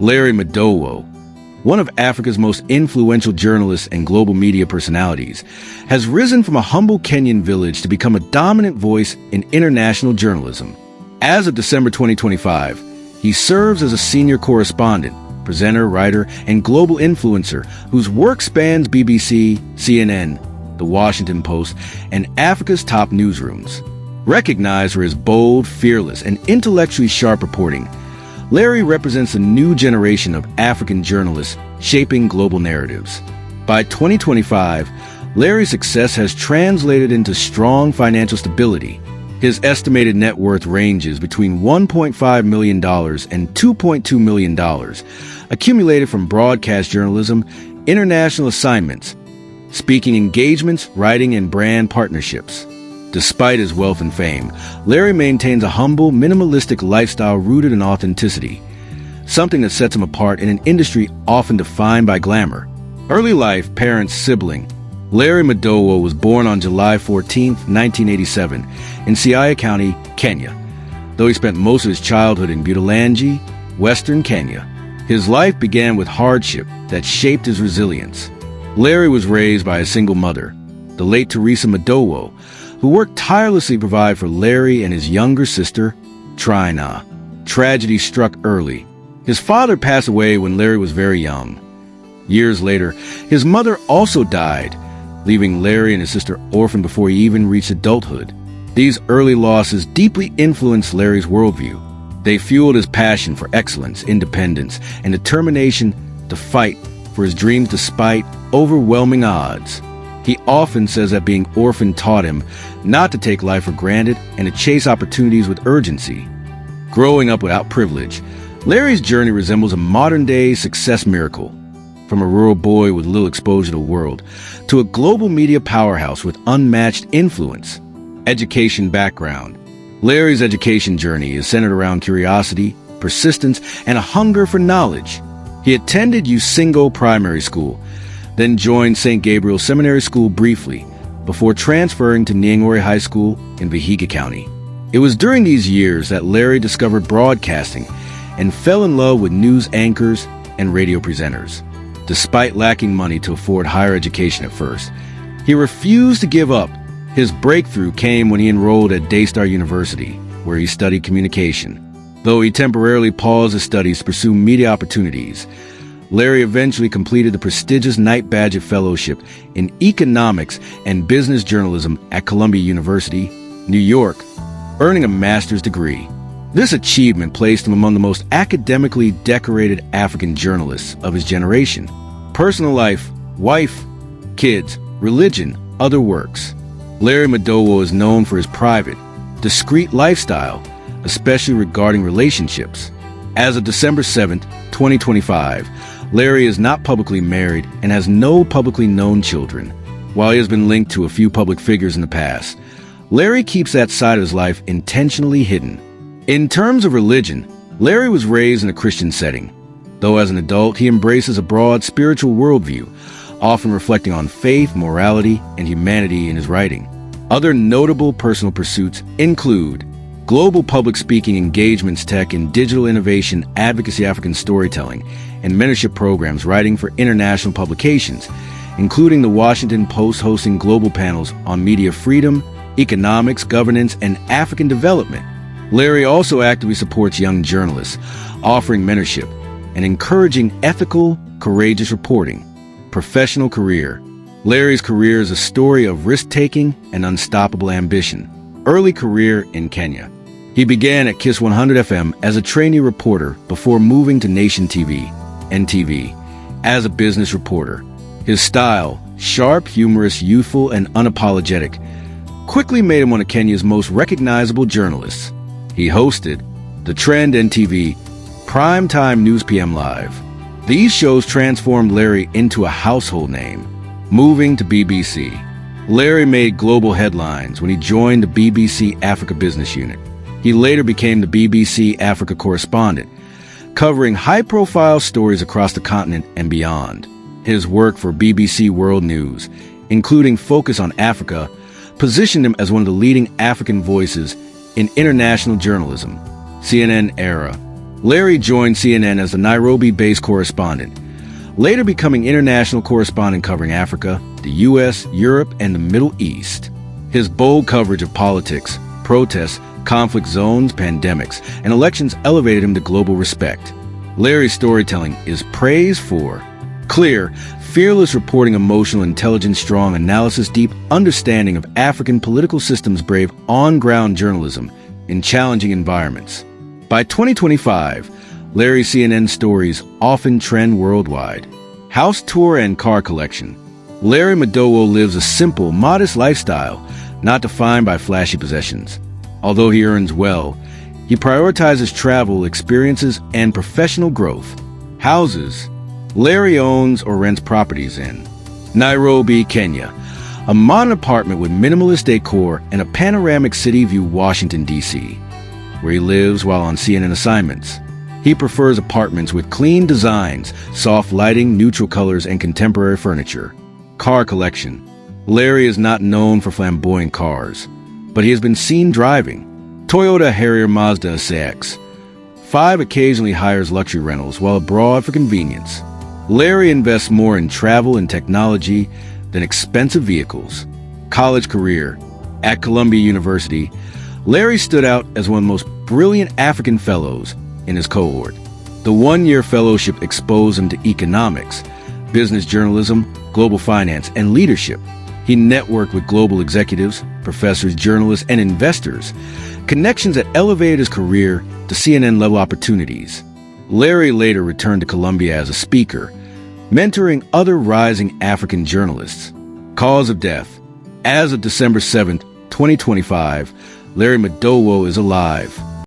Larry Madowo, one of Africa's most influential journalists and global media personalities, has risen from a humble Kenyan village to become a dominant voice in international journalism. As of December 2025, he serves as a senior correspondent, presenter, writer, and global influencer whose work spans BBC, CNN, The Washington Post, and Africa's top newsrooms. Recognized for his bold, fearless, and intellectually sharp reporting, Larry represents a new generation of African journalists shaping global narratives. By 2025, Larry's success has translated into strong financial stability. His estimated net worth ranges between $1.5 million and $2.2 million, accumulated from broadcast journalism, international assignments, speaking engagements, writing, and brand partnerships. Despite his wealth and fame, Larry maintains a humble, minimalistic lifestyle rooted in authenticity, something that sets him apart in an industry often defined by glamour. Early life, parents, sibling. Larry Madowo was born on July 14, 1987, in Siaya County, Kenya. Though he spent most of his childhood in Budalangi, Western Kenya, his life began with hardship that shaped his resilience. Larry was raised by a single mother, the late Teresa Madowo, who worked tirelessly to provide for Larry and his younger sister, Trina. Tragedy struck early. His father passed away when Larry was very young. Years later, his mother also died, leaving Larry and his sister orphaned before he even reached adulthood. These early losses deeply influenced Larry's worldview. They fueled his passion for excellence, independence, and determination to fight for his dreams despite overwhelming odds. He often says that being orphaned taught him not to take life for granted and to chase opportunities with urgency. Growing up without privilege, Larry's journey resembles a modern-day success miracle. From a rural boy with little exposure to the world to a global media powerhouse with unmatched influence. Education background. Larry's education journey is centered around curiosity, persistence, and a hunger for knowledge. He attended Usingo Primary School, then joined St. Gabriel Seminary School briefly, before transferring to Nyangore High School in Vihiga County. It was during these years that Larry discovered broadcasting and fell in love with news anchors and radio presenters. Despite lacking money to afford higher education at first, he refused to give up. His breakthrough came when he enrolled at Daystar University, where he studied communication. Though he temporarily paused his studies to pursue media opportunities, Larry eventually completed the prestigious Knight Badgett Fellowship in Economics and Business Journalism at Columbia University, New York, earning a master's degree. This achievement placed him among the most academically decorated African journalists of his generation. Personal life, wife, kids, religion, other works. Larry Madowo is known for his private, discreet lifestyle, especially regarding relationships. As of December 7, 2025, Larry is not publicly married and has no publicly known children. While he has been linked to a few public figures in the past, Larry keeps that side of his life intentionally hidden. In terms of religion, Larry was raised in a Christian setting, though as an adult he embraces a broad spiritual worldview, often reflecting on faith, morality, and humanity in his writing. Other notable personal pursuits include global public speaking engagements, tech and digital innovation, advocacy, African storytelling, and mentorship programs, writing for international publications, including The Washington Post, hosting global panels on media freedom, economics, governance, and African development. Larry also actively supports young journalists, offering mentorship and encouraging ethical, courageous reporting. Professional career. Larry's career is a story of risk-taking and unstoppable ambition. Early career in Kenya. He began at Kiss 100 FM as a trainee reporter before moving to Nation TV, NTV, as a business reporter. His style, sharp, humorous, youthful, and unapologetic, quickly made him one of Kenya's most recognizable journalists. He hosted The Trend NTV, Primetime News PM Live. These shows transformed Larry into a household name. Moving to BBC. Larry made global headlines when he joined the BBC Africa Business Unit. He later became the BBC Africa correspondent, covering high-profile stories across the continent and beyond. His work for BBC World News, including Focus on Africa, positioned him as one of the leading African voices in international journalism. CNN era. Larry joined CNN as the Nairobi-based correspondent, later becoming international correspondent covering Africa, the U.S., Europe, and the Middle East. His bold coverage of politics, protests, conflict zones, pandemics, and elections elevated him to global respect. Larry's storytelling is praised for clear, fearless reporting, emotional intelligence, strong analysis, deep understanding of African political systems, brave on-ground journalism in challenging environments. By 2025, Larry's CNN stories often trend worldwide. House tour and car collection. Larry Madowo lives a simple, modest lifestyle, not defined by flashy possessions. Although he earns well, he prioritizes travel, experiences, and professional growth. Houses. Larry owns or rents properties in Nairobi, Kenya, a modern apartment with minimalist decor and a panoramic city view, Washington, D.C., where he lives while on CNN assignments. He prefers apartments with clean designs, soft lighting, neutral colors, and contemporary furniture. Car collection. Larry is not known for flamboyant cars, but he has been seen driving Toyota Harrier, Mazda CX. 5 occasionally hires luxury rentals while abroad for convenience. Larry invests more in travel and technology than expensive vehicles. College career. At Columbia University, Larry stood out as one of the most brilliant African fellows in his cohort. The one-year fellowship exposed him to economics, business journalism, global finance, and leadership. He networked with global executives, professors, journalists, and investors, connections that elevated his career to CNN-level opportunities. Larry later returned to Columbia as a speaker, mentoring other rising African journalists. Cause of death. As of December 7, 2025, Larry Madowo is alive.